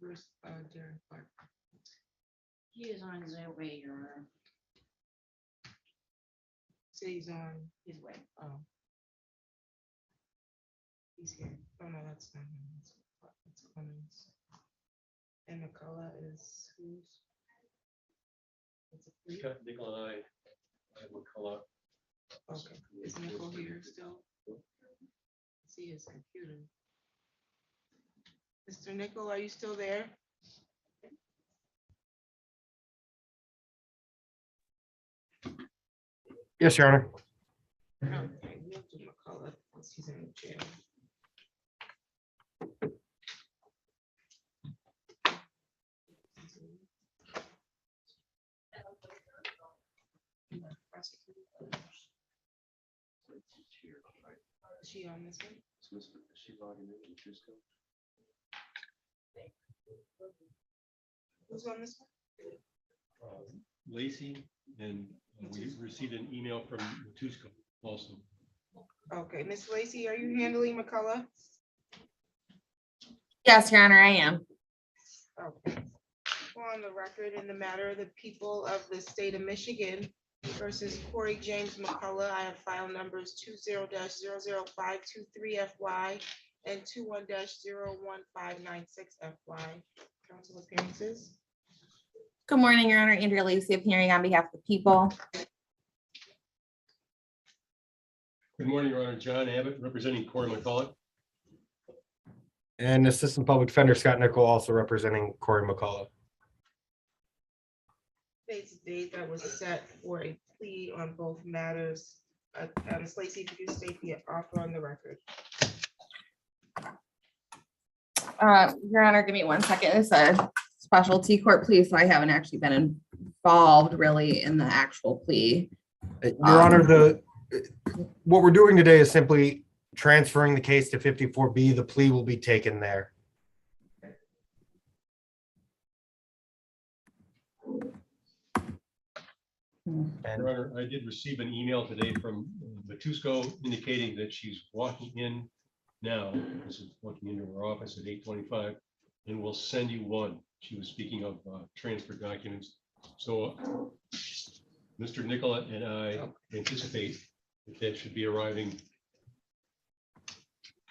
Where's Darren Clark? He is on his way, Your Honor. So he's on His way. oh. He's here. Oh no, that's not him. That's Clemens. And McCullough is who's? It's a plea? Got Nickel and I have McCullough. Okay, is Nickel here still? See his computer. Mr. Nickel, are you still there? Yes, Your Honor. Okay, we'll do McCullough once he's in jail. Is she on this one? She's logging in with Tusco. Who's on this Lacey, and we received an email from Tusco also. one? Okay, Miss Lacy, are you handling McCullough? Yes, Your Honor, I am. Okay. On the record in the matter of the people of the state of Michigan versus Corey James McCullough, I have file numbers 20-00523FY and 21-01596FY. Council appearances. Good morning, Your Honor. Andrea Lacey appearing on behalf of the people. Good morning, Your Honor. John Abbott, representing Corey McCullough. And Assistant Public Defender Scott Nickel, also representing Corey McCullough. Today's the date that was set for a plea on both matters. Ms. Lacy, if you could state the offer on the record. Your Honor, give me 1 second. It's a specialty court plea, so I haven't actually been involved really in the actual plea. Your Honor, what we're doing today is simply transferring the case to 54B. The plea will be taken there. Your Honor, I did receive an email today from Tusco indicating that she's walking in now. This is walking into her office at 8:25, and will send you one. She was speaking of transfer documents. So Mr. Nicola and I anticipate that should be arriving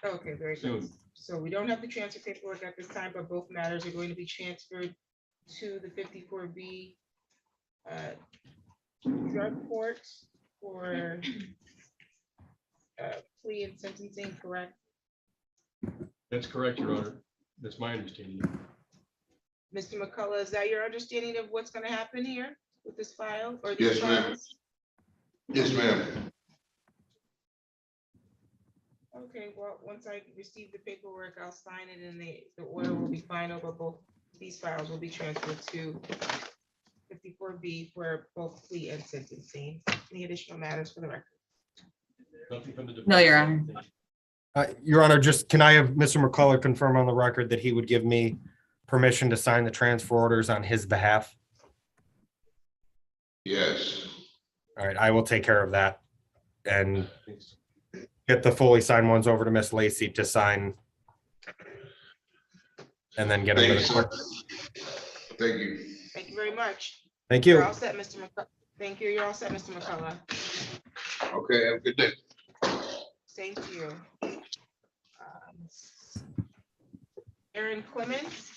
Okay, very good. soon. So we don't have the transfer paperwork at this time, but both matters are going to be transferred to the 54B drug court for plea and sentencing, correct? That's correct, Your Honor. That's my understanding. Mr. McCullough, is that your understanding of what's going to happen here with this file or Yes, these ma'am. files? Yes, ma'am. Okay, well, once I receive the paperwork, I'll sign it and the order will be final, but both these files will be transferred to 54B for both plea and sentencing. Any additional matters for the record? Nothing from the No, Your defense. Your Honor, just can I have Mr. McCullough confirm on the record that he would give me permission to sign the transfer orders on his behalf? Yes. All right, I will take care of that and get the fully signed ones over to Miss Lacy to sign. And then get them Thank to you, the sir. clerk. Thank you. Thank you very much. Thank You're you. all set, Mr. McCullough. Thank you. You're all set, Mr. McCullough. Okay, have a good day. Same to you. Aaron Clemens,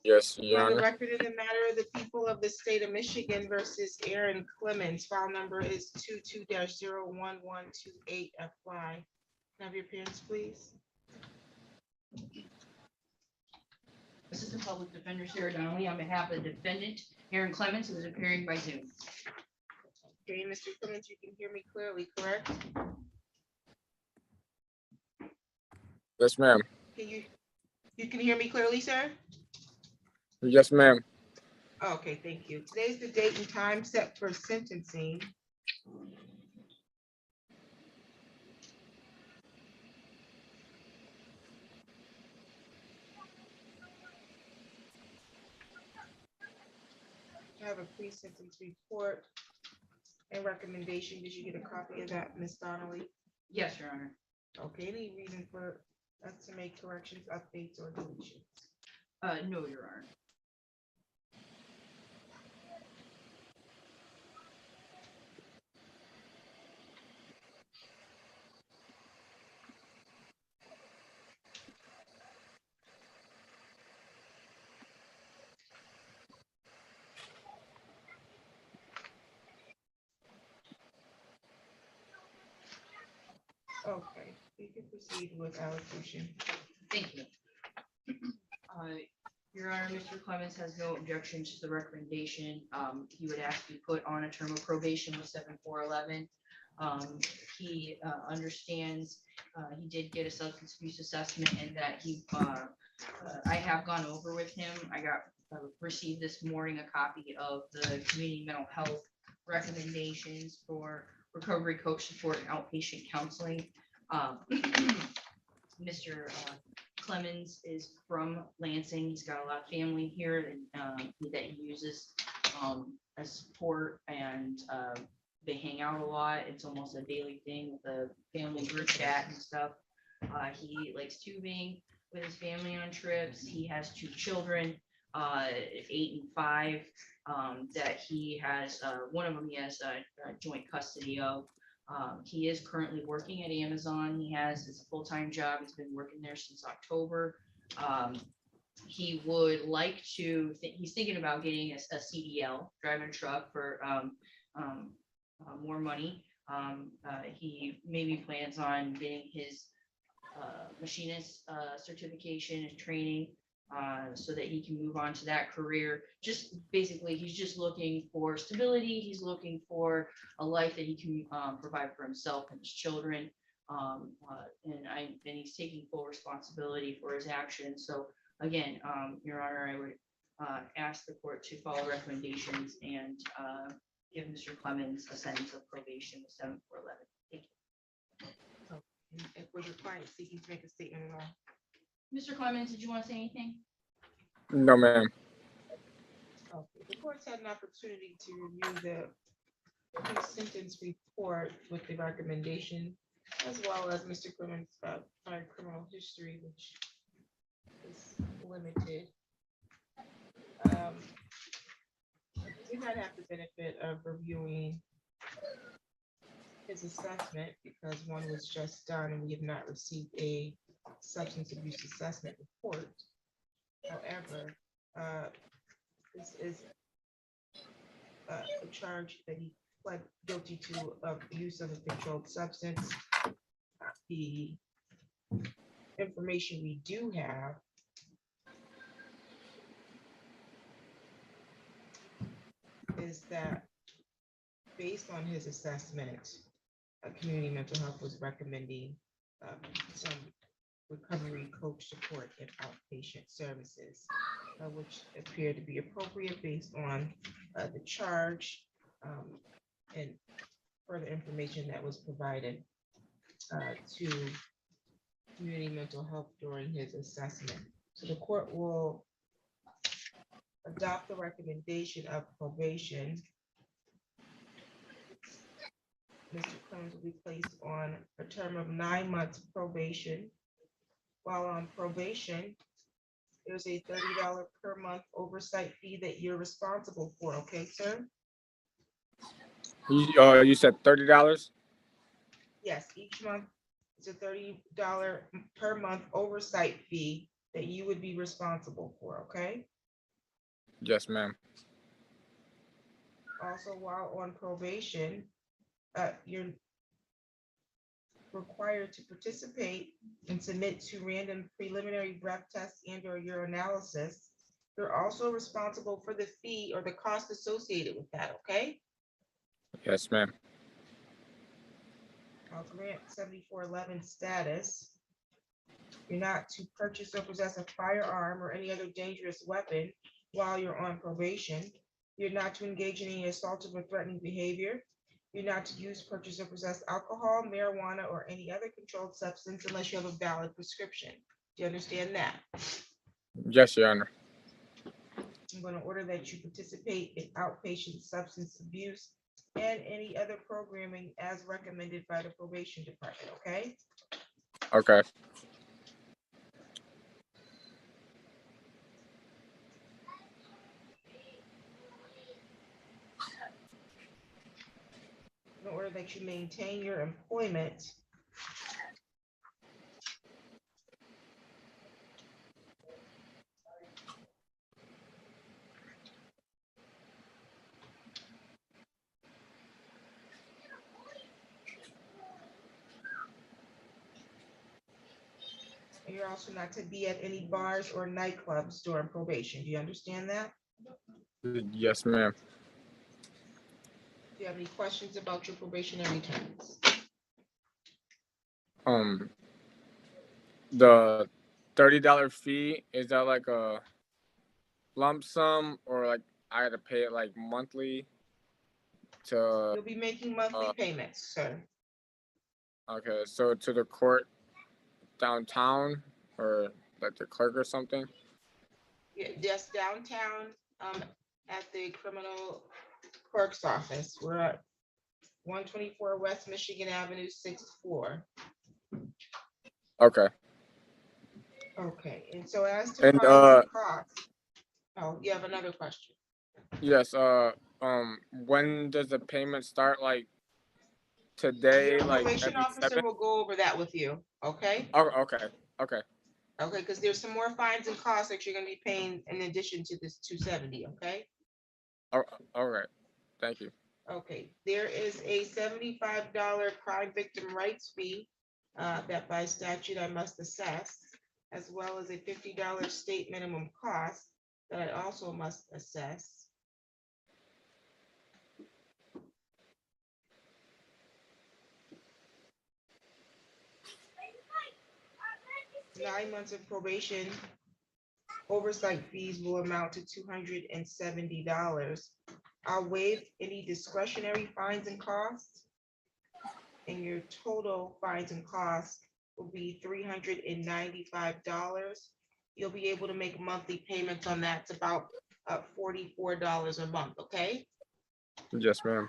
Yes, Your on the Honor. record in the matter of the people of the state of Michigan versus Aaron Clemens, file number is 22-01128FY. Have your appearance, please. Assistant Public Defender Sarah Donnelly on behalf of the defendant, Aaron Clemens, who is appearing by Zoom. Okay, Mr. Clemens, you can hear me clearly, correct? Yes, ma'am. Can you can hear me clearly, sir? Yes, ma'am. Okay, thank you. Today's the date and time set for sentencing. I have a pre-sentence report and recommendation. Did you get a copy of that, Ms. Donnelly? Yes, Your Honor. Okay, any reason for to make corrections, updates, or deletions? No, Your Honor. Okay, you can proceed with allocution. Thank you. Your Honor, Mr. Clemens has no objection to the recommendation. He would ask you put on a term of probation with 7411. He understands, he did get a substance abuse assessment and that I have gone over with him. I received this morning a copy of the community mental health recommendations for recovery coach support and outpatient counseling. Mr. Clemens is from Lansing. He's got a lot of family here that he uses as support, and they hang out a lot. It's almost a daily thing with the family group chat and stuff. He likes tubing with his family on trips. He has 2 children, 8 and 5, that he has, one of them he has joint custody of. He is currently working at Amazon. It's a full-time job. He's been working there since October. He would like to, he's thinking about getting a CDL, driving a truck for more money. He maybe plans on getting his machinist certification and training so that he can move on to that career. Just basically, he's just looking for stability. He's looking for a life that he can provide for himself and his children. And he's taking full responsibility for his actions. So again, Your Honor, I would ask the court to follow recommendations and give Mr. Clemens a sentence of probation with 7411. Thank you. If was your client seeking to make a statement at all? Mr. Clemens, did you want to say anything? No, ma'am. Okay, the court's had an opportunity to review the pre-sentence report with the recommendation, as well as Mr. Clemens' prior criminal history, which is limited. We might have the benefit of reviewing his assessment because one was just done and we have not received a substance abuse assessment report. However, this is a charge that he pled guilty to of use of a controlled substance. The information we do have is that based on his assessment, community mental health was recommending some recovery coach support and outpatient services, which appear to be appropriate based on the charge and further information that was provided to community mental health during his assessment. So the court will adopt the recommendation of probation. Mr. Clemens will be placed on a term of 9 months probation. While on probation, there's a $30 per month oversight fee that you're responsible for. Okay, sir? You said $30? Yes, each month it's a $30 per month oversight fee that you would be responsible for. Okay. Yes, ma'am. Also, while on probation, you're required to participate and submit to random preliminary breath tests and or urinalysis. You're also responsible for the fee or the cost associated with that, okay? Yes, ma'am. I'll grant 7411 status. You're not to purchase or possess a firearm or any other dangerous weapon while you're on probation. You're not to engage in any assaultive or threatening behavior. You're not to use, purchase, or possess alcohol, marijuana, or any other controlled substance unless you have a valid prescription. Do you understand that? Yes, Your Honor. I'm going to order that you participate in outpatient substance abuse and any other programming as recommended by the probation department, okay? Okay. that you maintain your employment and you're also not to be at any bars or nightclubs during probation. Do you understand that? Yes, ma'am. Do you have any questions about your probationary terms? The $30 fee, is that like a lump sum or like I had to pay it like monthly to, You'll be making monthly payments, sir. okay, so to the court downtown or like the clerk or something? Yeah, just downtown, at the criminal clerk's office. We're at 124 West Michigan Avenue, 6th floor. Okay. Okay, and so as to And fines and costs. Oh, you have another question? yes, when does the payment start? Like today, Your like probation every officer 7? will go over that with you, okay? Oh, okay, okay, Okay, because there's some more fines and costs that you're gonna be paying in addition to this 270, okay? all right. Thank you. Okay, there is a $75 crime victim rights fee that by statute I must assess, as well as a $50 state minimum cost that I also must assess. Nine months of probation oversight fees will amount to $270. I'll waive any discretionary fines and costs. And your total fines and costs will be $395. You'll be able to make monthly payments on that. It's about $44 a month, okay? Yes, ma'am.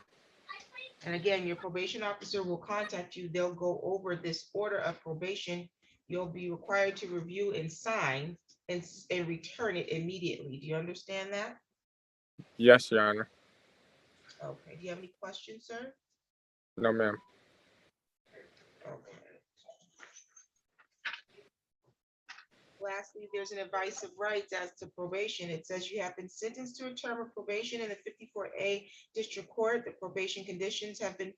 And again, your probation officer will contact you. They'll go over this order of probation. You'll be required to review and sign and return it immediately. Do you understand that? Yes, Your Honor. Okay, do you have any questions, sir? No, ma'am. Okay. Lastly, there's an advice of rights as to probation. It says you have been sentenced to a term of probation in the 54A District Court. The probation conditions have been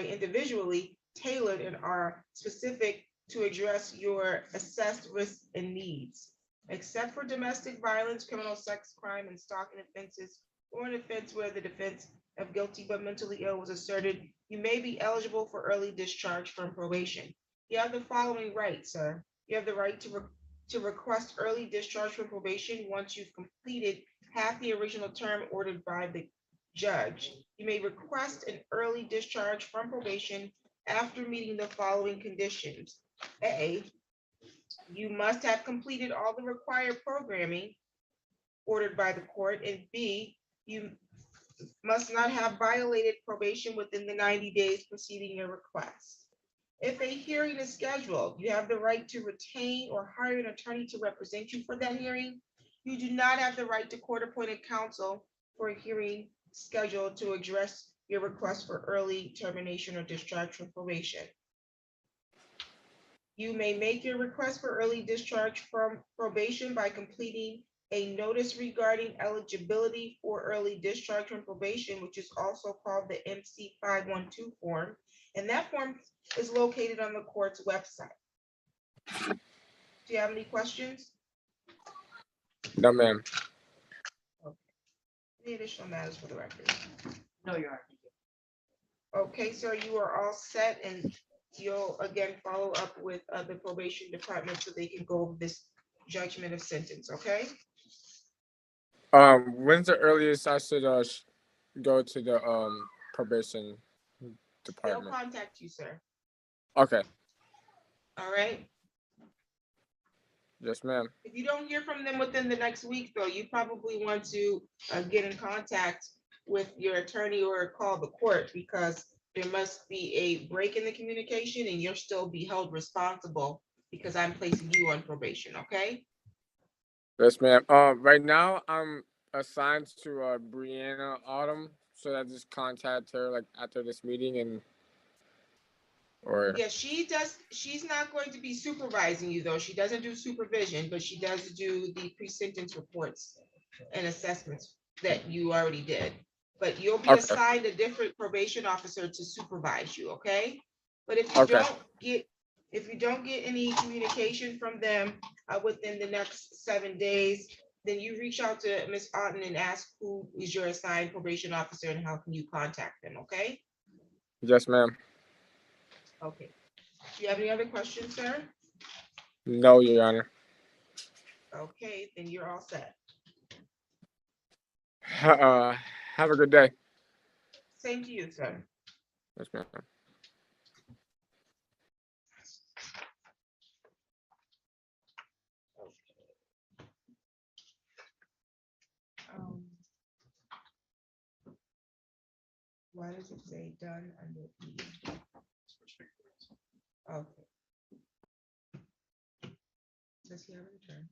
individually tailored and are specific to address your assessed risks and needs. Except for domestic violence, criminal sex crime, and stalking offenses, or an offense where the defense of guilty but mentally ill was asserted, you may be eligible for early discharge from probation. You have the following rights, sir. You have the right to request early discharge from probation once you've completed half the original term ordered by the judge. You may request an early discharge from probation after meeting the following conditions. A, you must have completed all the required programming ordered by the court, and B, you must not have violated probation within the 90 days preceding your request. If a hearing is scheduled, you have the right to retain or hire an attorney to represent you for that hearing. You do not have the right to court-appointed counsel for a hearing scheduled to address your request for early termination or discharge from probation. You may make your request for early discharge from probation by completing a notice regarding eligibility for early discharge from probation, which is also called the MC 512 form. And that form is located on the court's website. Do you have any questions? No, ma'am. Any additional matters for the record? No, Your Honor. Okay, sir, you are all set, and you'll again follow up with the probation department so they can go over this judgment of sentence, okay? When's the earliest I should go to the probation They'll department? contact you, sir. Okay. All right. Yes, ma'am. If you don't hear from them within the next week, though, you probably want to get in contact with your attorney or call the court, because there must be a break in the communication and you'll still be held responsible because I'm placing you on probation, okay? Yes, ma'am. Right now I'm assigned to Brianna Autumn, so I just contact her like after this meeting and or Yeah, she does, she's not going to be supervising you though. She doesn't do supervision, but she does do the pre-sentence reports and assessments that you already did. But you'll be Okay. assigned a different probation officer to supervise you, okay? But if you Okay. don't get any communication from them within the next 7 days, then you reach out to Ms. Otten and ask who is your assigned probation officer and how can you contact them, okay? Yes, ma'am. Okay. Do you have any other questions, sir? No, Your Honor. Okay, then you're all set. Have a good day. Same to you, sir. Yes, ma'am. Um, Why does it say done under E? Okay. Does he have a return?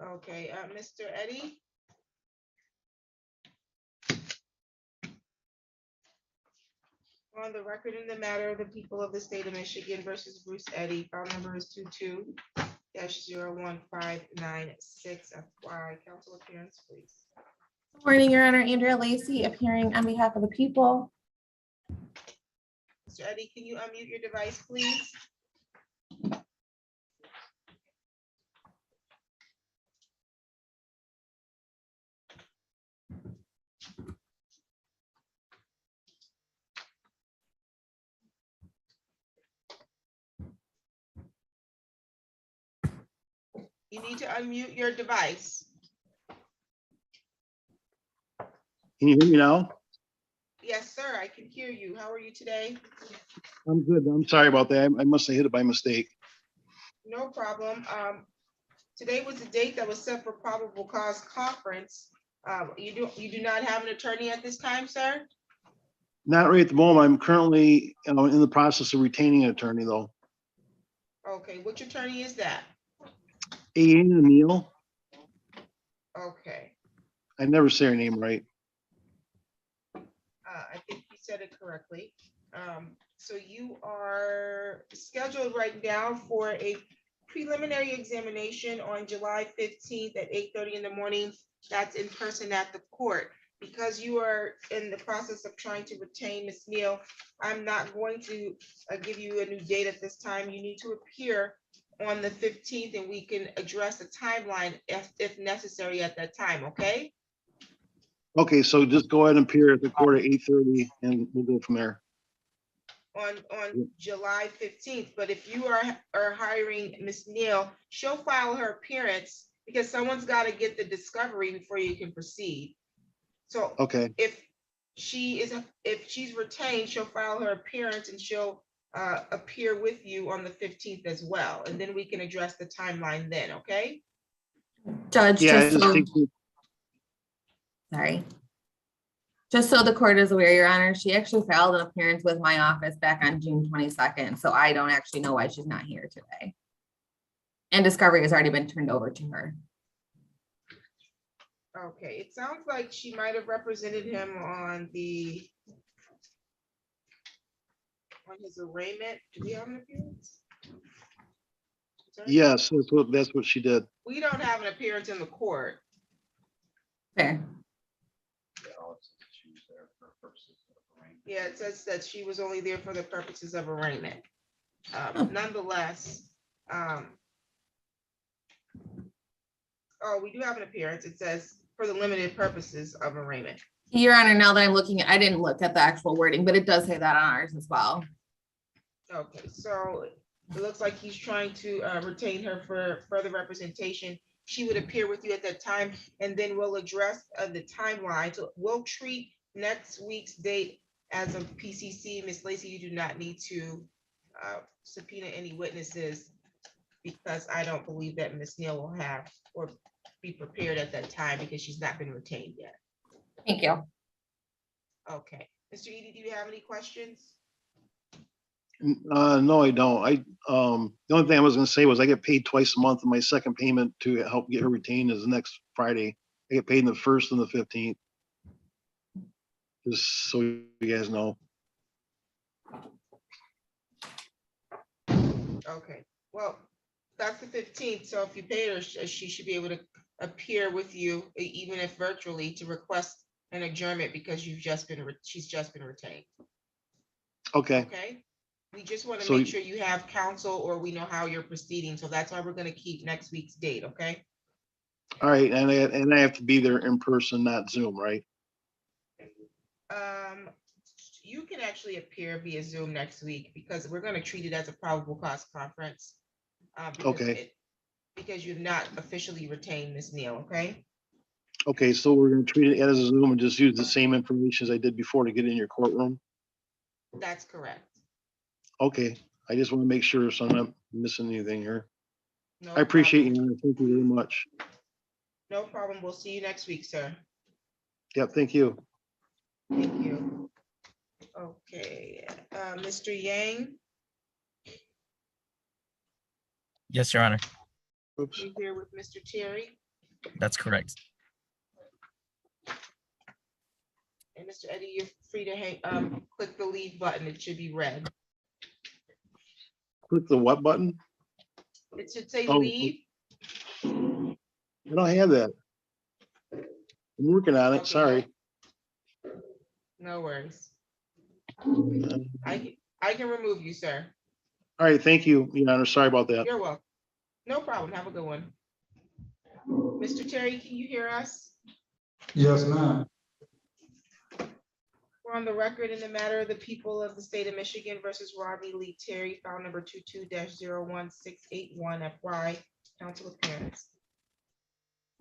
Okay, Mr. Eddie? On the record in the matter of the people of the state of Michigan versus Bruce Eddy, file number is 22-01596 FY. Council appearance, please. Good morning, Your Honor. Andrea Lacy appearing on behalf of the people. Mr. Eddie, can you unmute your device, please? You need to unmute your device. Can you hear me now? Yes, sir, I can hear you. How are you today? I'm good. I'm sorry about that. I must have hit it by mistake. No problem. Today was the date that was set for probable cause conference. You do not have an attorney at this time, sir? Not right at the moment. I'm currently in the process of retaining an attorney though. Okay, which attorney is that? Aina Neal. Okay, I never say her name right. I think you said it correctly. So you are scheduled right now for a preliminary examination on July 15th at 8:30 in the morning. That's in person at the court. Because you are in the process of trying to retain Ms. Neal, I'm not going to give you a new date at this time. You need to appear on the 15th and we can address the timeline if necessary at that time, okay? Okay, so just go ahead and appear at the court at 8:30 and we'll go from there. On July 15th, but if you are hiring Ms. Neal, she'll file her appearance because someone's got to get the discovery before you can proceed. So Okay, if she's retained, she'll file her appearance and she'll appear with you on the 15th as well, and then we can address the timeline then, okay? Judge, yeah, it just just so, takes me, sorry. Just so the court is aware, Your Honor, she actually filed an appearance with my office back on June 22nd, so I don't actually know why she's not here today. And discovery has already been turned over to her. Okay, it sounds like she might have represented him on his arraignment. Do we have an appearance? yes, that's what she did. We don't have an appearance in the court. Fair. Yeah, it says that she was only there for the purposes of arraignment. Nonetheless, oh, we do have an appearance. It says for the limited purposes of arraignment. Your Honor, now that I'm looking, I didn't look at the actual wording, but it does say that on ours as well. Okay, so it looks like he's trying to retain her for further representation. She would appear with you at that time, and then we'll address the timeline. So we'll treat next week's date as of PCC. Ms. Lacy, you do not need to subpoena any witnesses because I don't believe that Ms. Neal will have or be prepared at that time because she's not been retained yet. Thank you. Okay, Mr. Edie, do you have any questions? No, I don't. The only thing I was gonna say was I get paid twice a month, and my second payment to help get her retained is next Friday. I get paid on the 1st and the 15th. Just so you guys know. Okay, well, that's the 15th, so if you pay her, she should be able to appear with you, even if virtually, to request an adjournment because she's just been retained, Okay, okay? We just want to So- make sure you have counsel or we know how you're proceeding, so that's why we're gonna keep next week's date, okay? all right, and I have to be there in person, not Zoom, right? You can actually appear via Zoom next week because we're gonna treat it as a probable cause conference. Because Okay. because you've not officially retained Ms. Neal, okay? Okay, so we're gonna treat it as a Zoom and just use the same information as I did before to get in your courtroom? That's correct. Okay, I just want to make sure so I'm not missing anything here. No I appreciate problem. you, Your Honor. Thank you very much. No problem. We'll see you next week, sir. Yep, thank you. Thank you. Okay, Mr. Yang, Yes, Your Honor. Oops. you here with Mr. Terry That's correct. and Mr. Eddie, you're free to click the leave button. It should be red. Click the what button? It should say Oh. leave. I don't have that. I'm working on it, Okay. sorry. No worries. Uh, I can remove you, sir. All right, thank you, Your Honor. Sorry about that. You're welcome. No problem. Have a good one. Mr. Terry, can you hear us? Yes, ma'am. We're on the record in the matter of the people of the state of Michigan versus Rodney Lee Terry, file number 22-01681 FY. Council appearance.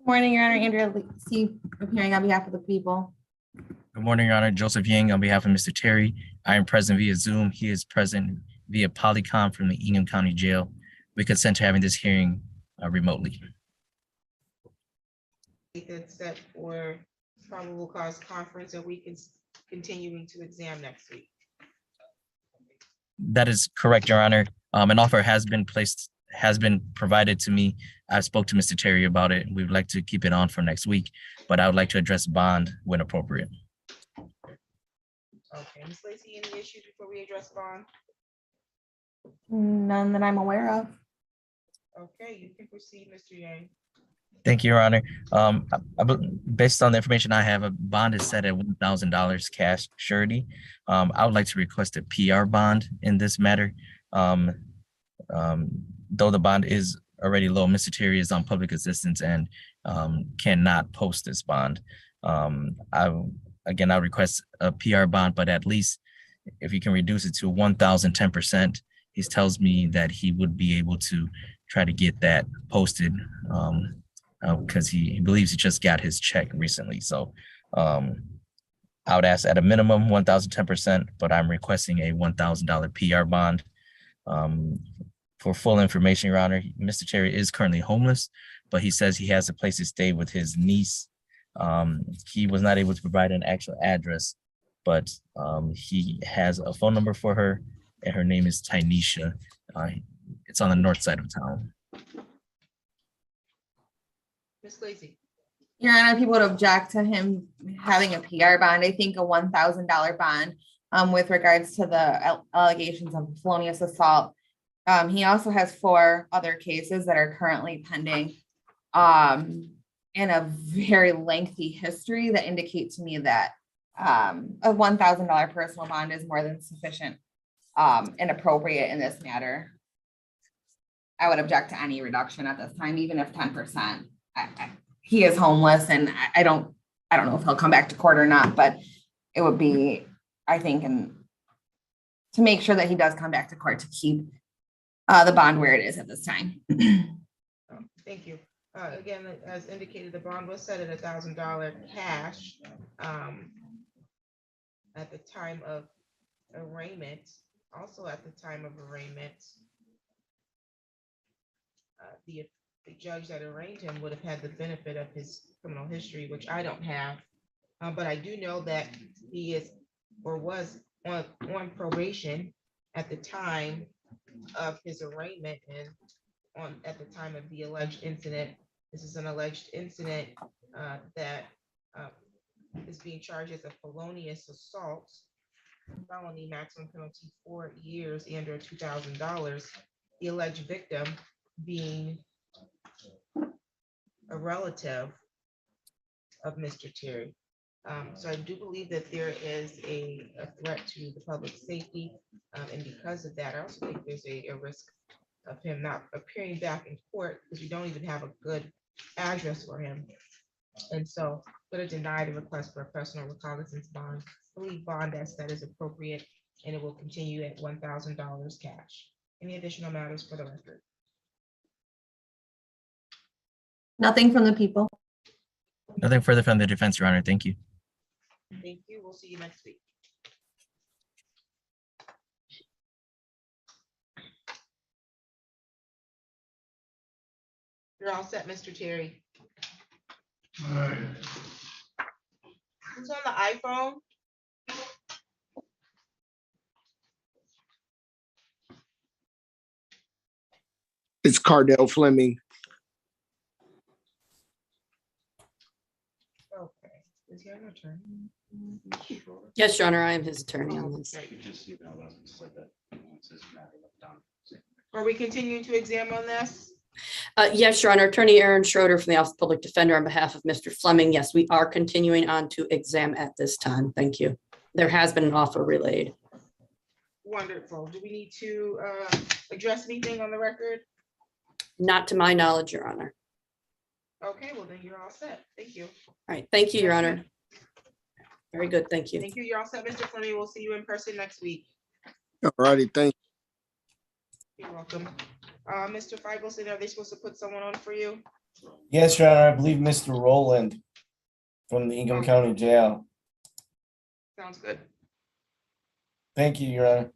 Morning, Your Honor. Andrea Lacey, appearing on behalf of the people. Good morning, Your Honor. Joseph Yang on behalf of Mr. Terry. I am present via Zoom. He is present via Polycom from the Ingham County Jail. We consent to having this hearing remotely. That's set for probable cause conference, and we can continuing to exam next week. That is correct, Your Honor. An offer has been provided to me. I spoke to Mr. Terry about it. We would like to keep it on for next week, but I would like to address bond when appropriate. Okay, Ms. Lacy, any issues before we address bond? None that I'm aware of. Okay, you can proceed, Mr. Yang. Thank you, Your Honor. Based on the information I have, a bond is set at $1,000 cash surety. I would like to request a PR bond in this matter. Though the bond is already low, Mr. Terry is on public assistance and cannot post this bond. I request a PR bond, but at least if you can reduce it to 1,010%, he tells me that he would be able to try to get that posted because he believes he just got his check recently. So I would ask at a minimum 1,010%, but I'm requesting a $1,000 PR bond. For full information, Your Honor, Mr. Terry is currently homeless, but he says he has a place to stay with his niece. He was not able to provide an actual address, but he has a phone number for her, and her name is Tynesha. It's on the north side of town. Ms. Lacy. Your Honor, people would object to him having a PR bond. I think a $1,000 bond with regards to the allegations of felonious assault. He also has 4 other cases that are currently pending and a very lengthy history that indicate to me that a $1,000 personal bond is more than sufficient and appropriate in this matter. I would object to any reduction at this time, even if 10%. He is homeless, and I don't know if he'll come back to court or not, but it would be, I think, to make sure that he does come back to court to keep the bond where it is at this time. Thank you. Again, as indicated, the bond was set at $1,000 cash at the time of arraignment. Also at the time of arraignment, the judge that arraigned him would have had the benefit of his criminal history, which I don't have. But I do know that he is or was on probation at the time of his arraignment and at the time of the alleged incident. This is an alleged incident that is being charged as a felonious assault, felony, maximum penalty 4 years and or $2,000. The alleged victim being a relative of Mr. Terry. So I do believe that there is a threat to the public safety. And because of that, I also think there's a risk of him not appearing back in court because we don't even have a good address for him. And so I'm going to deny the request for a personal recognizance bond. I believe bond as that is appropriate, and it will continue at $1,000 cash. Any additional matters for the record? Nothing from the people. Nothing further from the defense, Your Honor. Thank you. Thank you. We'll see you next week. You're all set, Mr. Terry. Who's on the iPhone? It's Cardell Fleming. Okay. Is he an attorney? Yes, Your Honor, I am his attorney on this. Are we continuing to examine this? Yes, Your Honor, Attorney Aaron Schroeder from the Office of Public Defender on behalf of Mr. Fleming. Yes, we are continuing on to exam at this time. Thank you. There has been an offer relayed. Wonderful. Do we need to address anything on the record? Not to my knowledge, Your Honor. Okay, well then you're all set. Thank you. All right, thank you, Your Honor. Very good, thank you. Thank you. You're all set, Mr. Fleming. We'll see you in person next week. All righty, thank You're welcome. Mr. Feigelson, are they supposed to put someone on for you? Yes, Your Honor, I believe Mr. Rowland from the Ingham County Jail. Sounds good. Thank you, Your Honor.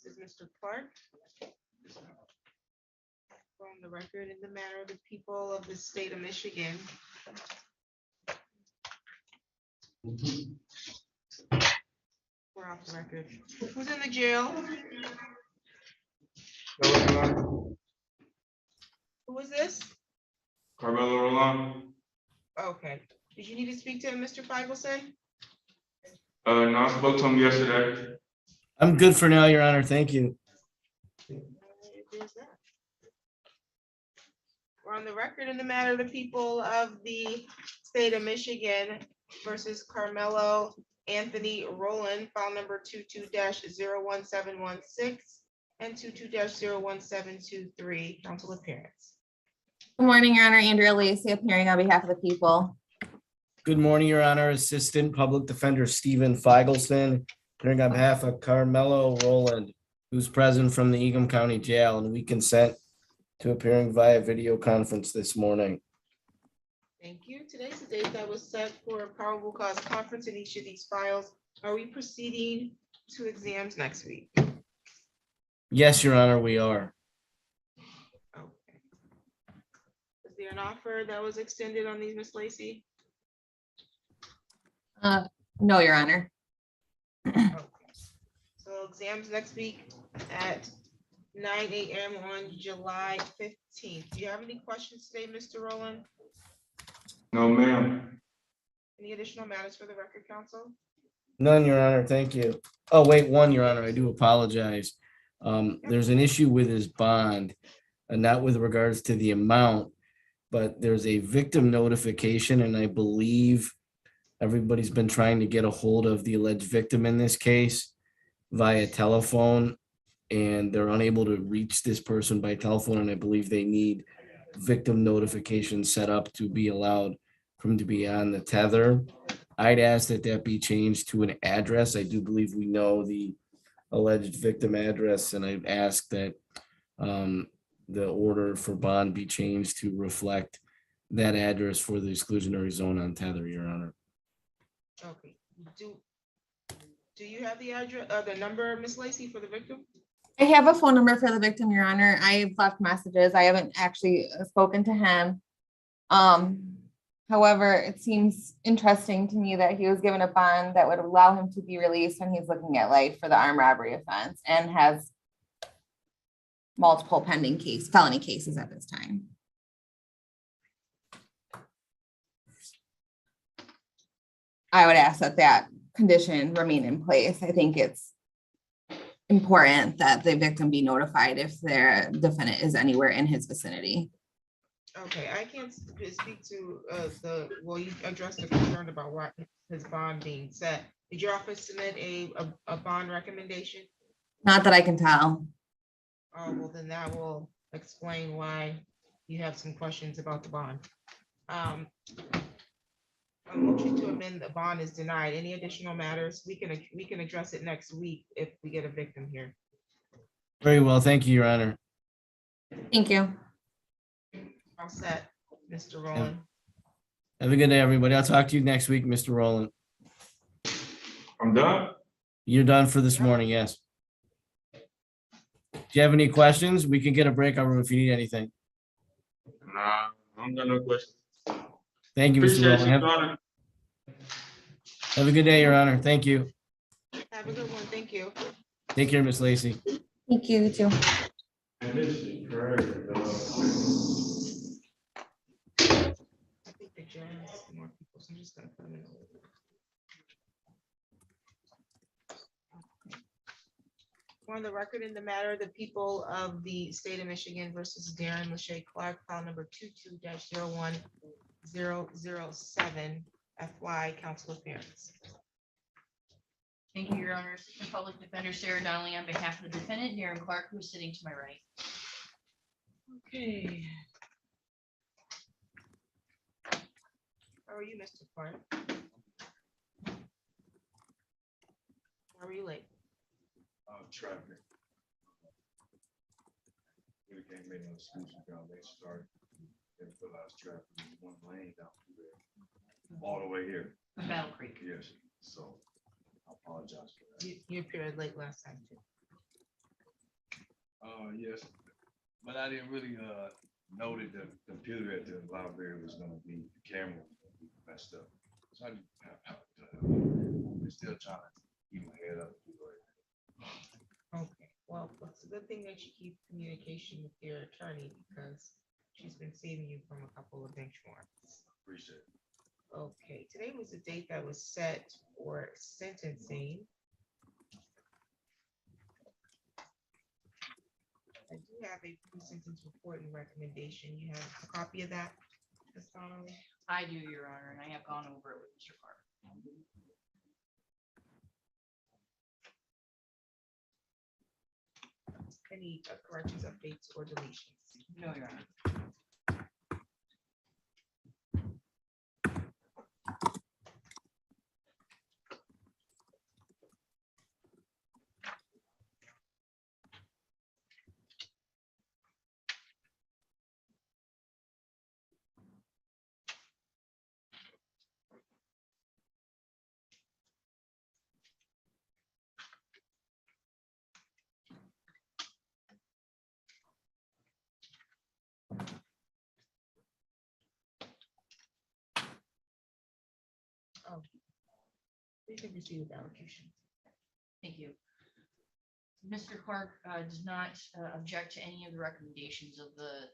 This is Mr. Clark. On the record in the matter of the people of the state of Michigan. We're off the record. Who's in the jail? Who is this? Carmelo Roland. Okay. Did you need to speak to him, Mr. Feigelson? No, I spoke to him yesterday. I'm good for now, Your Honor. Thank you. There's that. We're on the record in the matter of the people of the state of Michigan versus Carmelo Anthony Rowland, file number 22-01716 and 22-01723. Council appearance. Good morning, Your Honor. Andrea Lacy appearing on behalf of the people. Good morning, Your Honor. Assistant Public Defender Stephen Feigelson, appearing on behalf of Carmelo Rowland, who's present from the Egham County Jail, and we consent to appearing via video conference this morning. Thank you. Today's the date that was set for a probable cause conference in each of these files. Are we proceeding to exams next week? Yes, Your Honor, we are. Okay. Is there an offer that was extended on these, Ms. Lacy? No, Your Honor. Okay. So exams next week at 9 a.m. on July 15th. Do you have any questions today, Mr. Rowland? No, ma'am. Any additional matters for the record, counsel? None, Your Honor. Thank you. Oh, wait, one, Your Honor. I do apologize. There's an issue with his bond, and not with regards to the amount, but there's a victim notification, and I believe everybody's been trying to get a hold of the alleged victim in this case via telephone, and they're unable to reach this person by telephone, and I believe they need victim notification set up to be allowed for him to be on the tether. I'd ask that that be changed to an address. I do believe we know the alleged victim address, and I'd ask that the order for bond be changed to reflect that address for the exclusionary zone on tether, Your Honor. Okay. Do you have the address, the number, Ms. Lacy, for the victim? I have a phone number for the victim, Your Honor. I've left messages. I haven't actually spoken to him. However, it seems interesting to me that he was given a bond that would allow him to be released when he's looking at life for the armed robbery offense and has multiple pending felony cases at this time. I would ask that that condition remain in place. I think it's important that the victim be notified if their defendant is anywhere in his vicinity. Okay, I can't speak to well, you addressed the concern about what his bond being set. Did your office submit a bond recommendation? Not that I can tell. Oh, well, then that will explain why you have some questions about the bond. A motion to amend the bond is denied. Any additional matters? We can address it next week if we get a victim here. Very well. Thank you, Your Honor. Thank you. All set, Mr. Rowland. Have a good day, everybody. I'll talk to you next week, Mr. Rowland. I'm done. You're done for this morning, yes. Do you have any questions? We can get a breakout room if you need anything. Nah, I don't got no questions. Thank you, Mr. Appreciate you, Rowland. Your Honor. Have a good day, Your Honor. Thank you. Have a good one. Thank you. Take care, Miss Lacy. Thank you, you too. I think the jail has more people, so I'm just gonna put them in. On the record in the matter of the people of the state of Michigan versus Darren Lachey Clark, file number 22-01007, FY council appearance. Thank you, Your Honor. Assistant Public Defender Sarah Donnelly on behalf of the defendant, Darren Clark, who is sitting to my right. Okay. How are you, Mr. Clark? Why were you late? Traffic. We can't make no excuses down. They started. They put last traffic in one lane down through there, all the way here. Battle Creek. Yes, so I apologize for that. You appeared late last time too. Yes, but I didn't really, know that the computer at the library was gonna be, the camera was gonna be messed up. So I'm still trying to keep my head up. Okay, well, it's a good thing that you keep communication with your attorney because she's been saving you from a couple of bench warrants. Appreciate it. Okay, today was the date that was set for sentencing. I do have a pre-sentence report and recommendation. You have a copy of that, Ms. Donnelly? I do, Your Honor, and I have gone over it with Mr. Clark. Any corrections, updates, or deletions? No, Your Honor. Oh, we can proceed with the allocation. Thank you. Mr. Clark does not object to any of the recommendations of the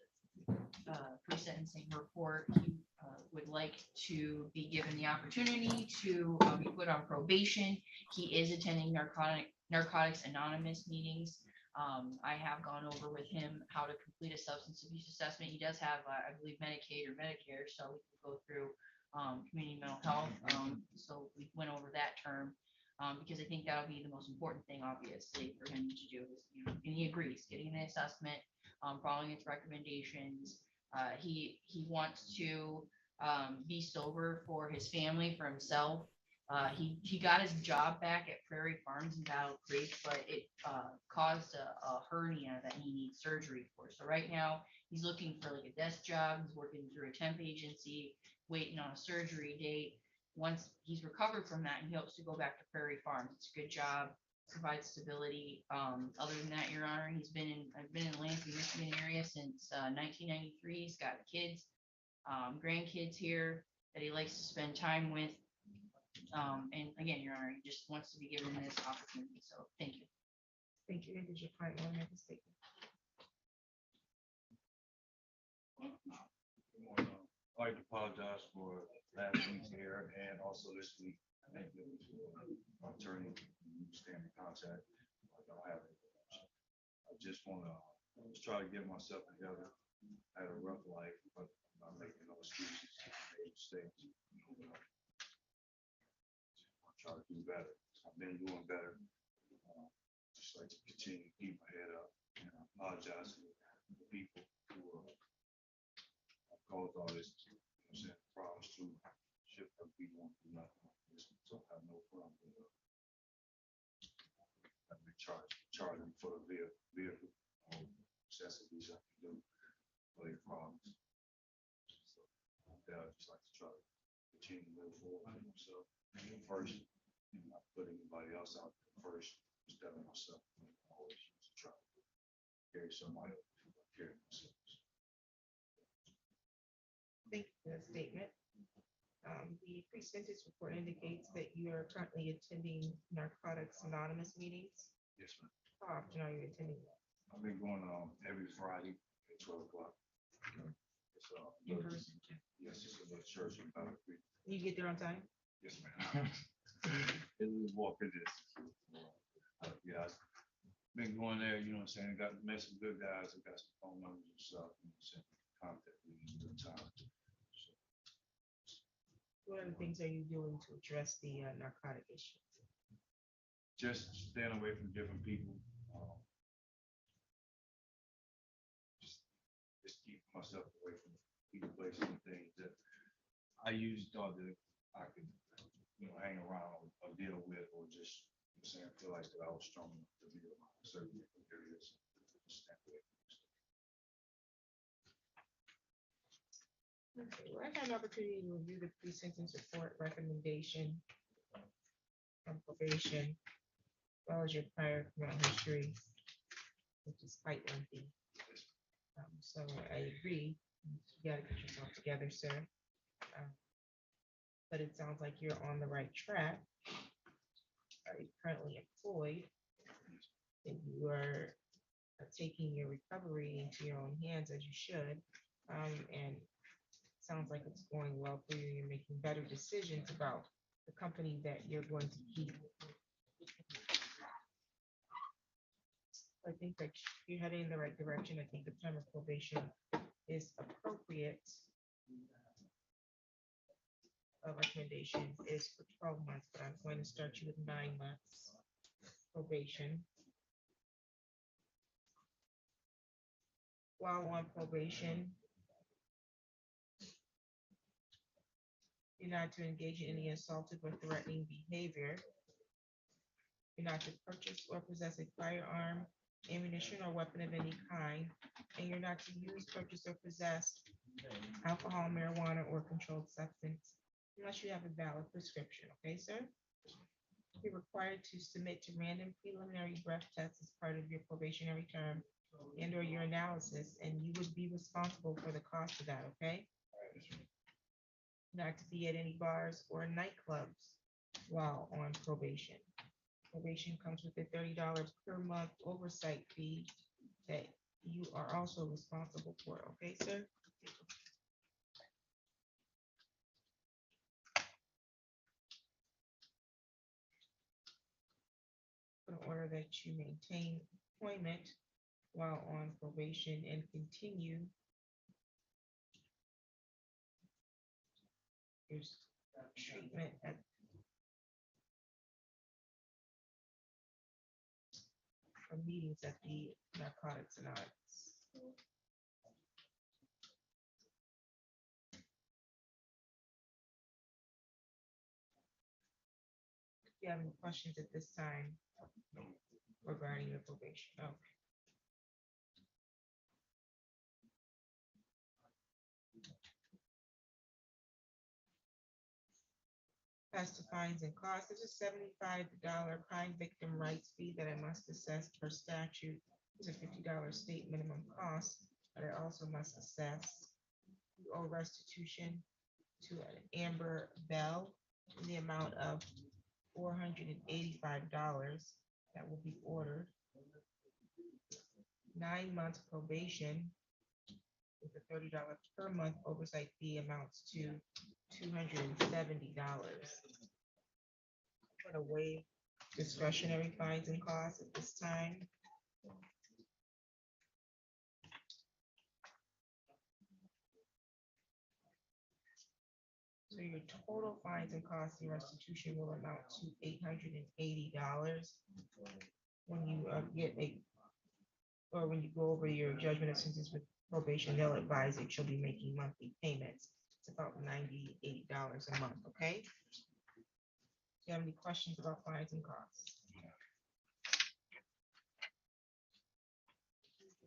pre-sentencing report. He would like to be given the opportunity to be put on probation. He is attending Narcotics Anonymous meetings. I have gone over with him how to complete a substance abuse assessment. He does have, I believe, Medicaid or Medicare, so we can go through community mental health. So we went over that term. Because I think that'll be the most important thing, obviously, for him to do is, and he agrees, getting the assessment, following its recommendations. He wants to be sober for his family, for himself. He got his job back at Prairie Farms in Battle Creek, but it caused a hernia that he needs surgery for. So right now, he's looking for like a desk job. He's working through a temp agency, waiting on a surgery date. Once he's recovered from that, he hopes to go back to Prairie Farms. It's a good job, provides stability. Other than that, Your Honor, I've been in Lansing, Michigan area since 1993. He's got kids, grandkids here that he likes to spend time with. And again, Your Honor, he just wants to be given this opportunity. So thank you. Thank you. And did your client want to make a statement? I'd like to apologize for last week's error and also this week. I think it was my attorney, stay in contact. I don't have it. I just want to try to get myself together. I had a rough life, but I'm making no excuses. I made mistakes. I'll try to do better. I've been doing better. Just like to continue to keep my head up. And I apologize to the people who caused all this. Problems too. Should be one for nothing. So I have no problem with having charging for the vehicle. Necessities I can do for your problems. So I just like to try to continue to move forward for myself first, and not put anybody else out there first instead of myself. I always used to try to carry somebody else to carry myself. Thank you for the statement. The pre-sentence report indicates that you are currently attending Narcotics Anonymous meetings. Yes, ma'am. How often are you attending that? I've been going every Friday at 12 o'clock. It's, In person? yes, it's a little church in Battle Creek. You get there on time? Yes, ma'am. It was walking distance. Yeah, I've been going there, you know what I'm saying? Got met some good guys. I got some phone numbers and stuff. You know, sent contact with me in time. What other things are you doing to address the narcotic issue? Just staying away from different people. Just keep myself away from people, places, and things that I usually thought that I could, hang around or deal with, or just, I feel like that I was strong enough to be around certain areas. Stand away from stuff. Okay, well, I had an opportunity to review the pre-sentence report recommendation on probation, as well as your prior criminal history, which is quite lengthy. So I agree, you gotta get yourself together, sir. But it sounds like you're on the right track. Are you currently employed? And you are taking your recovery into your own hands as you should. And sounds like it's going well for you. You're making better decisions about the company that you're going to keep. I think that you're heading in the right direction. I think the term of probation is appropriate. A recommendation is for 12 months, but I'm going to start you with 9 months probation. While on probation, you're not to engage in any assaultive or threatening behavior. You're not to purchase or possess a firearm, ammunition, or weapon of any kind, and you're not to use, purchase, or possess alcohol, marijuana, or controlled substance unless you have a valid prescription. Okay, sir? You're required to submit to random preliminary breath tests as part of your probationary term and or your analysis, and you would be responsible for the cost of that. Okay? Not to be at any bars or nightclubs while on probation. Probation comes with a $30 per month oversight fee that you are also responsible for. Okay, sir? In order that you maintain employment while on probation and continue your treatment at meetings at the Narcotics Anonymous. Do you have any questions at this time regarding your probation? Okay. As to fines and costs, there's a $75 crime victim rights fee that I must assess per statute. There's a $50 state minimum cost that I also must assess. You owe restitution to an Amber Bell in the amount of $485 that will be ordered. 9 months probation with a $30 per month oversight fee amounts to $270. I'm going to waive discretionary fines and costs at this time. So your total fines and costs and restitution will amount to $880 when you get or when you go over your judgment of sentence with probation. They'll advise that you'll be making monthly payments. It's about $80 a month. Okay. Do you have any questions about fines and costs?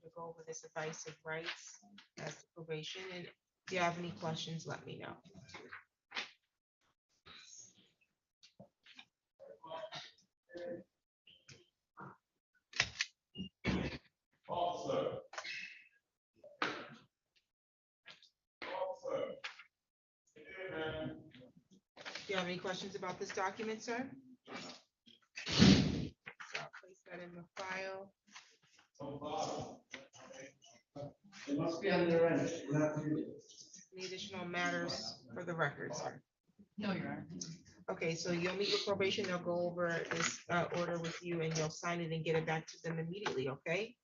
To go over this advice of rights as to probation, and if you have any questions, let me know. Do you have any questions about this document, sir? So I'll place that in the file. It must be on their end. Any additional matters for the record, sir? No, Your Honor. Okay, so you'll meet with probation. They'll go over this order with you and you'll sign it and get it back to them immediately, okay?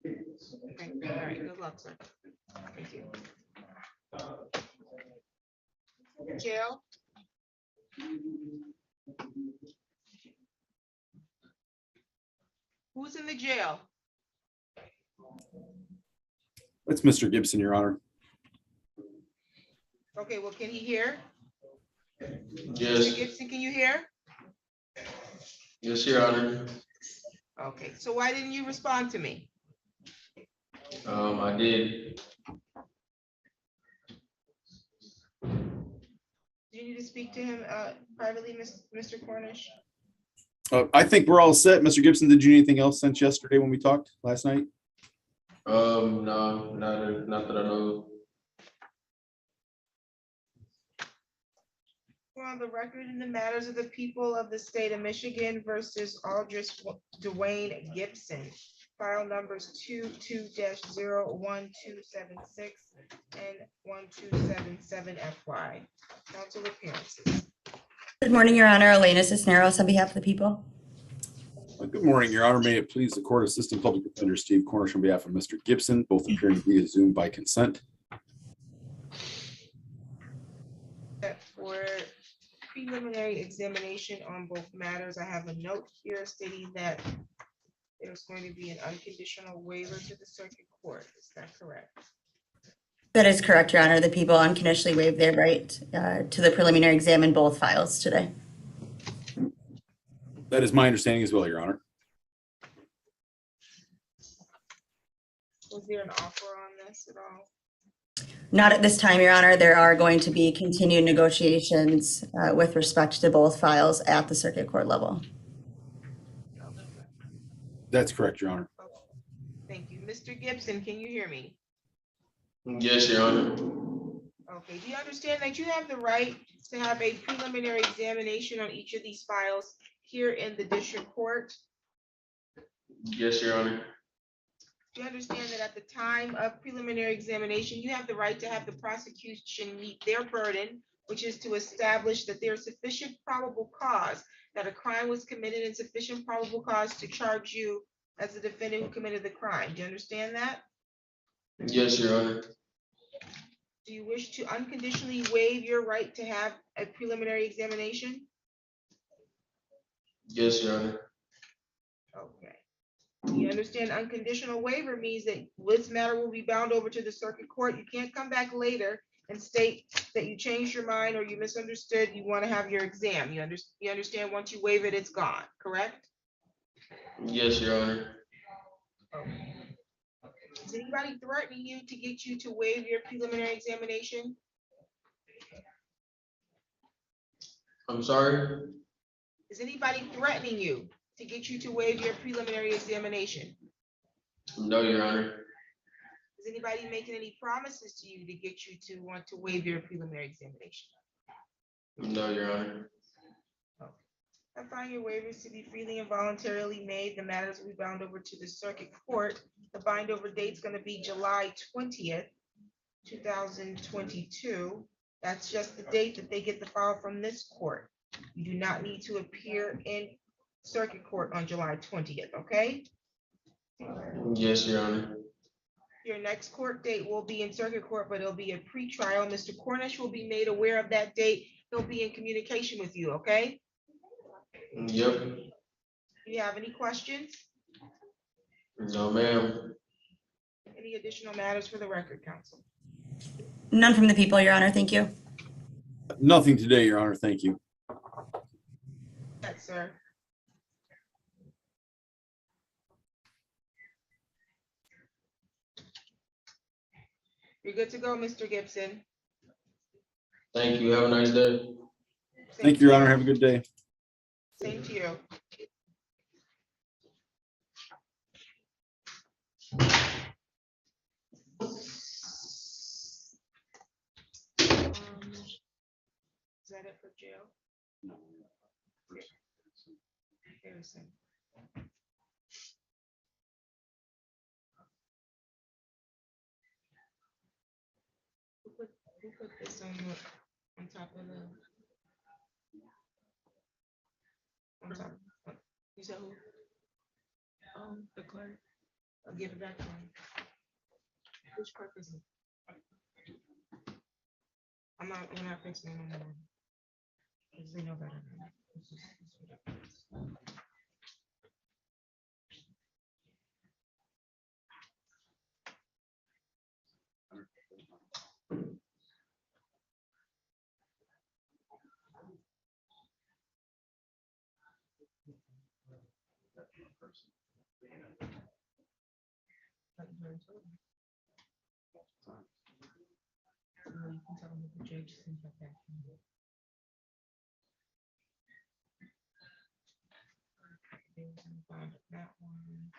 Okay, all right, good luck, sir. Thank you. Jail? Who's in the jail? It's Mr. Gibson, Your Honor. Okay, well, can he hear? Yes. Mr. Gibson, can you hear? Yes, Your Honor. Okay, so why didn't you respond to me? I did. Do you need to speak to him privately, Mr. Cornish? I think we're all set. Mr. Gibson, did you need anything else since yesterday when we talked last night? No, not that I know. On the record in the matters of the people of the state of Michigan versus Aldrich Dwayne Gibson. File numbers 22-01276 and 1277 FY. Council appearances. Good morning, Your Honor. Elena Cisneros on behalf of the people. Good morning, Your Honor. May it please the court, Assistant Public Defender Steve Cornish on behalf of Mr. Gibson, both appearing via Zoom by consent. For preliminary examination on both matters, I have a note here stating that there's going to be an unconditional waiver to the circuit court. Is that correct? That is correct, Your Honor. The people unconditionally waived their right to the preliminary exam in both files today. That is my understanding as well, Your Honor. Was there an offer on this at all? Not at this time, Your Honor. There are going to be continued negotiations with respect to both files at the circuit court level. That's correct, Your Honor. Thank you. Mr. Gibson, can you hear me? Yes, Your Honor. Okay, do you understand that you have the right to have a preliminary examination on each of these files here in the district court? Yes, Your Honor. Do you understand that at the time of preliminary examination, you have the right to have the prosecution meet their burden, which is to establish that there is sufficient probable cause that a crime was committed and sufficient probable cause to charge you as the defendant who committed the crime? Do you understand that? Yes, Your Honor. Do you wish to unconditionally waive your right to have a preliminary examination? Yes, Your Honor. Okay. You understand unconditional waiver means that this matter will be bound over to the circuit court. You can't come back later and state that you changed your mind or you misunderstood, you want to have your exam. You understand once you waive it, it's gone, correct? Yes, Your Honor. Okay. Is anybody threatening you to get you to waive your preliminary examination? I'm sorry? Is anybody threatening you to get you to waive your preliminary examination? No, Your Honor. Is anybody making any promises to you to get you to want to waive your preliminary examination? No, Your Honor. I find your waivers to be freely and voluntarily made. The matters will be bound over to the circuit court. The bind over date is going to be July 20th, 2022. That's just the date that they get the file from this court. You do not need to appear in circuit court on July 20th, okay? Yes, Your Honor. Your next court date will be in circuit court, but it'll be a pretrial. Mr. Cornish will be made aware of that date. He'll be in communication with you, okay? Yep. Do you have any questions? No, ma'am. Any additional matters for the record, counsel? None from the people, Your Honor. Thank you. Nothing today, Your Honor. Thank you. Yes, sir. You're good to go, Mr. Gibson. Thank you. Have a nice day. Thank you, Your Honor. Have a good day. Same to you. Is that it for jail? Harrison. Who put this on top of the? On top, you said who? Oh, the clerk. I'll give it back to him. Which clerk is it? I'm not fixing it no more. Because they know better than that. You can tell them that the judge sent that back. Bond of that one.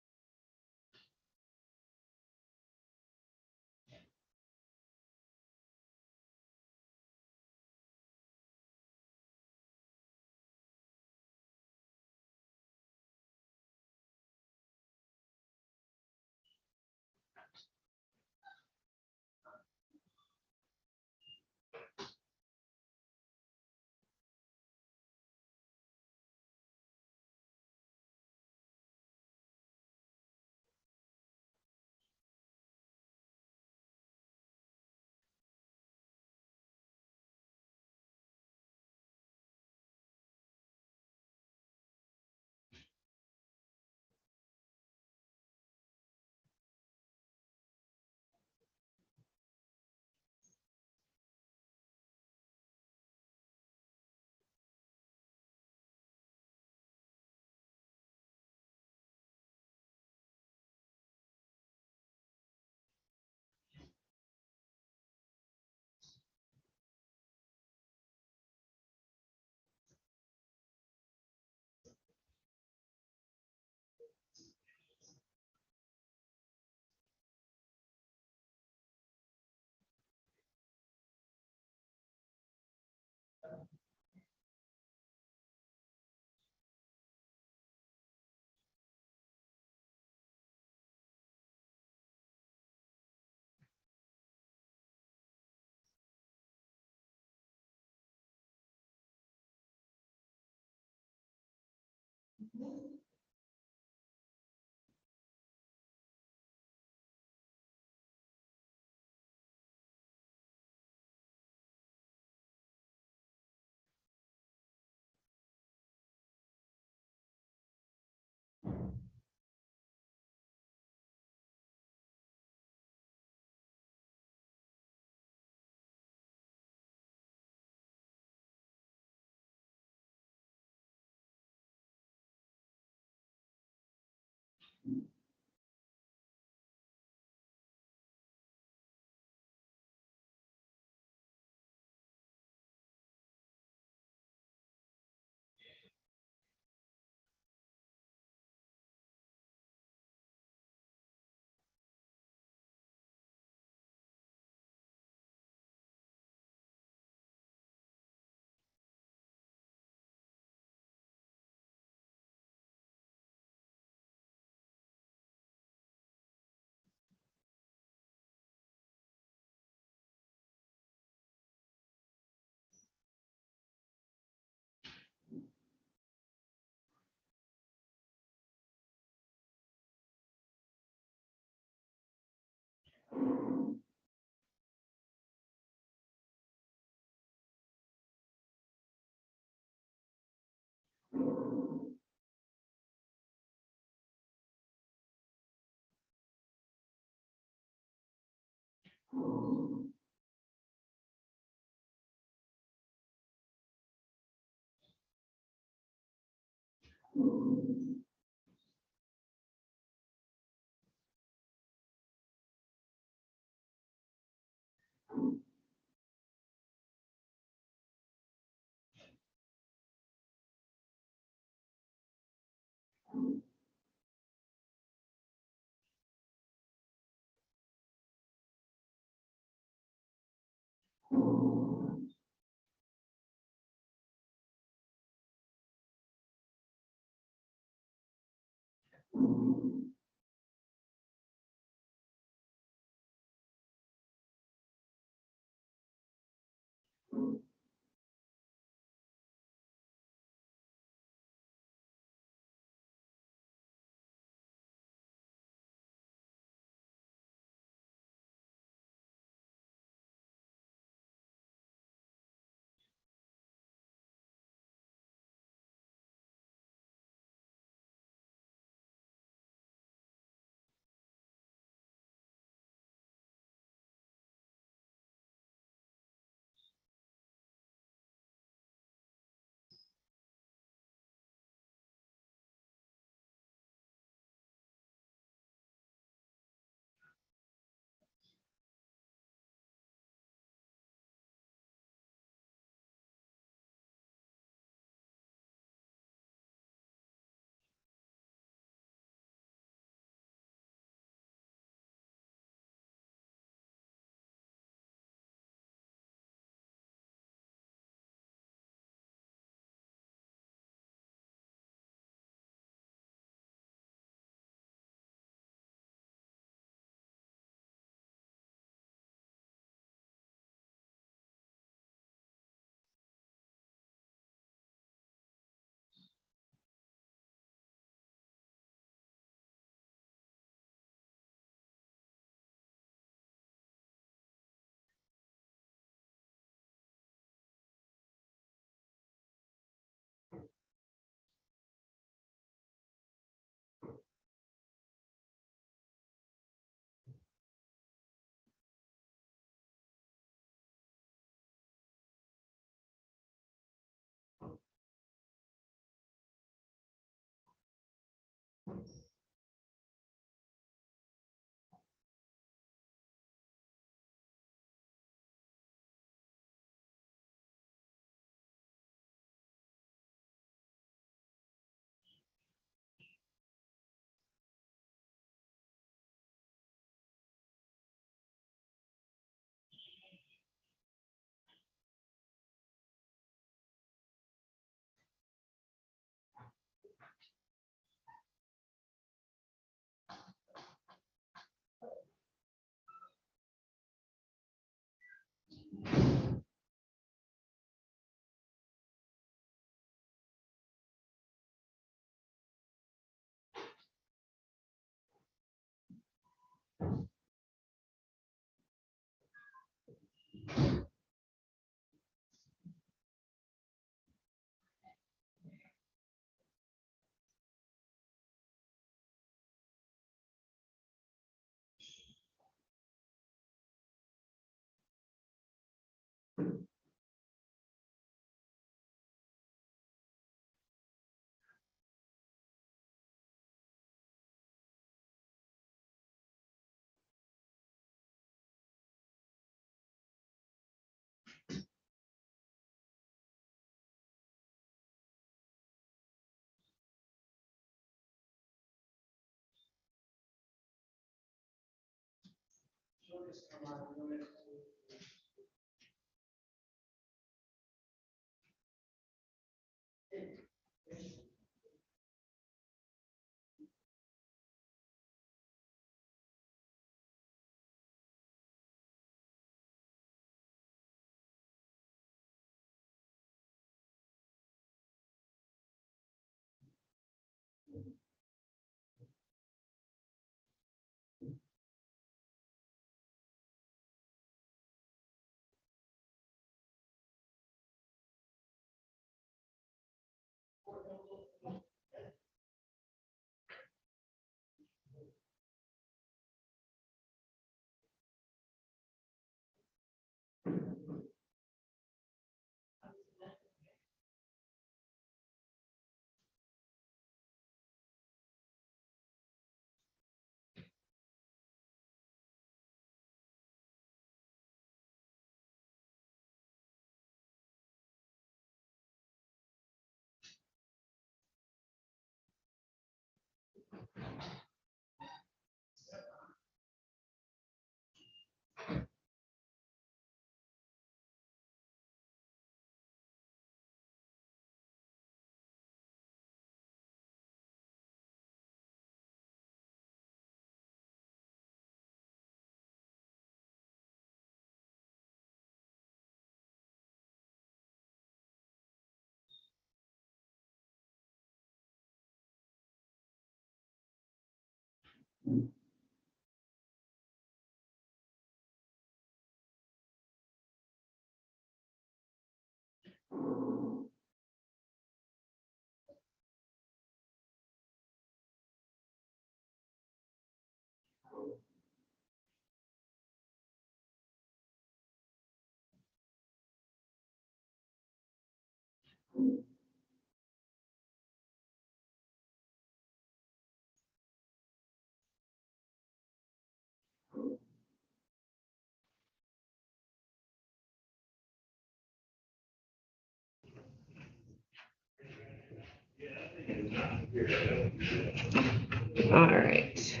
All right.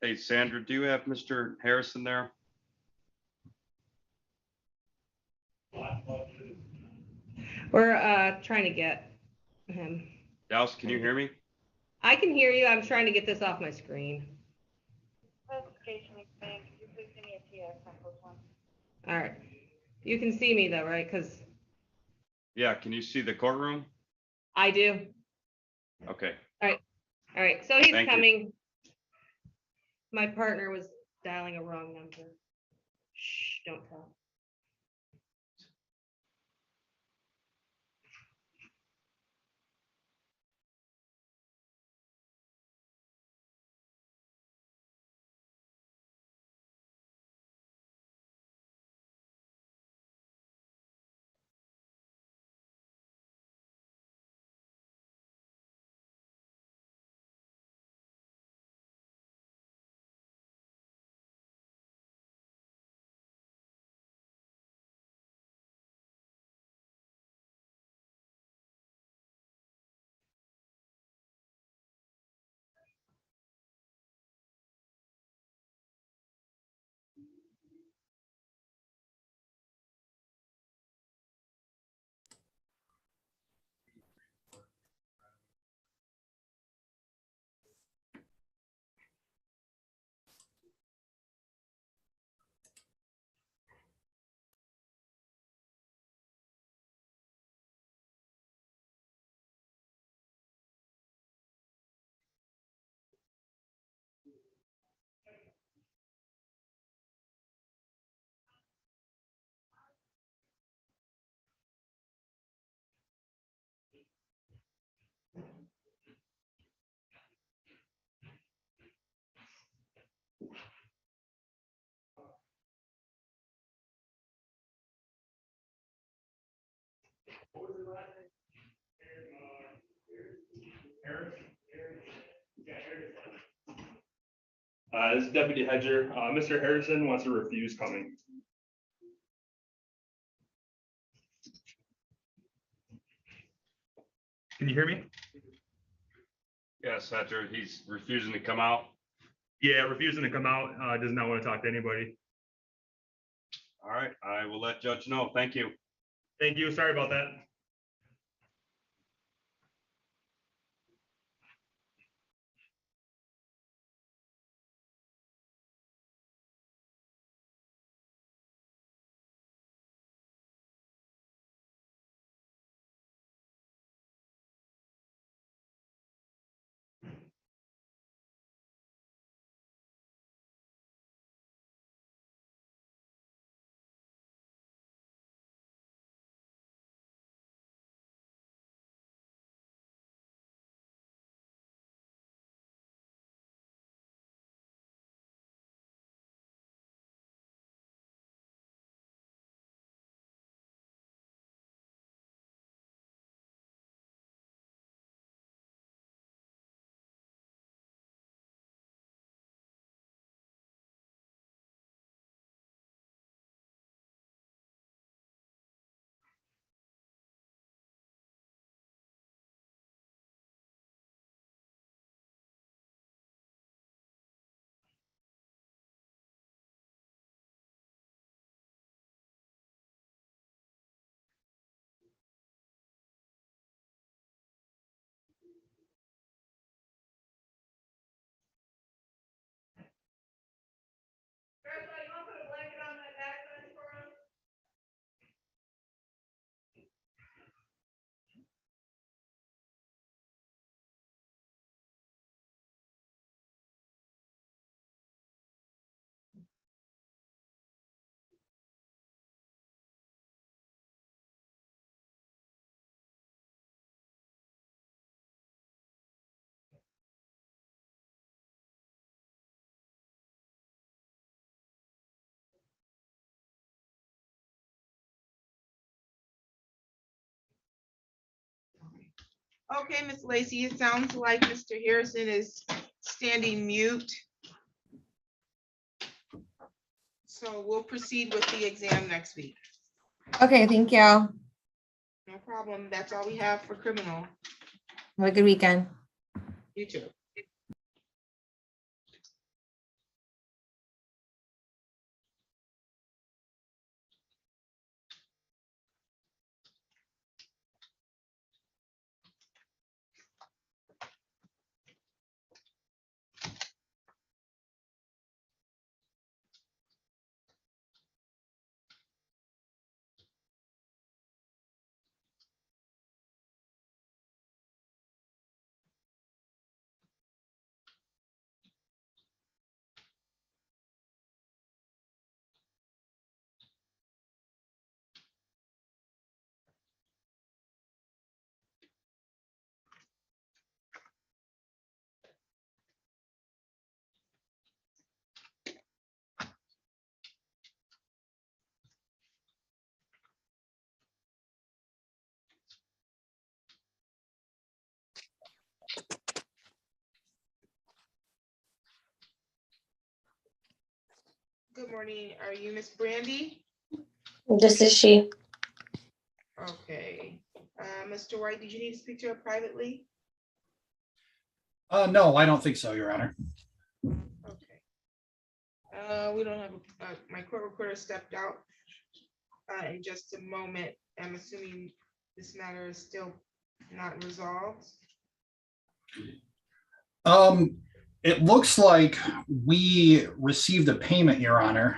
Hey, Sandra, do you have Mr. Harrison there? We're trying to get him. Dallas, can you hear me? I can hear you. I'm trying to get this off my screen. All right. You can see me though, right? Because Yeah, can you see the courtroom? I do. Okay. All right. All right. So he's Thank you. coming. My partner was dialing a wrong number. Shh, don't tell. This is Deputy Hedger. Mr. Harrison wants to refuse coming. Can you hear me? Yes, Hedger, he's refusing to come out. Yeah, refusing to come out, does not want to talk to anybody. All right, I will let Judge know. Thank you. Thank you. Sorry about that. Okay, Ms. Lacy, it sounds like Mr. Harrison is standing mute. So we'll proceed with the exam next week. Okay, thank you. No problem. That's all we have for criminal. Have a good weekend. You too. Good morning. Are you Miss Brandy? This is she. Okay. Mr. White, did you need to speak to her privately? No, I don't think so, Your Honor. Okay. We don't have, my court recorder stepped out. In just a moment, I'm assuming this matter is still not resolved. It looks like we received a payment, Your Honor,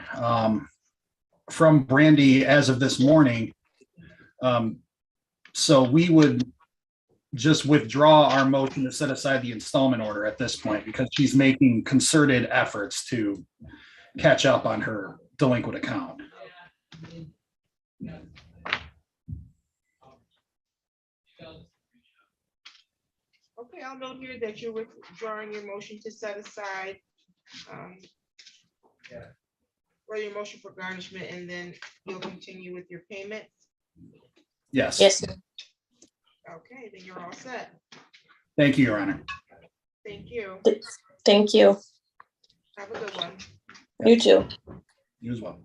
from Brandy as of this morning. So we would just withdraw our motion to set aside the installment order at this point because she's making concerted efforts to catch up on her delinquent account. Okay, I'll note here that you're withdrawing your motion to set aside or your motion for garnishment, and then you'll continue with your payment. Yes. Yes. Okay, then you're all set. Thank you, Your Honor. Thank you. Thank you. Have a good one. You too. You as well.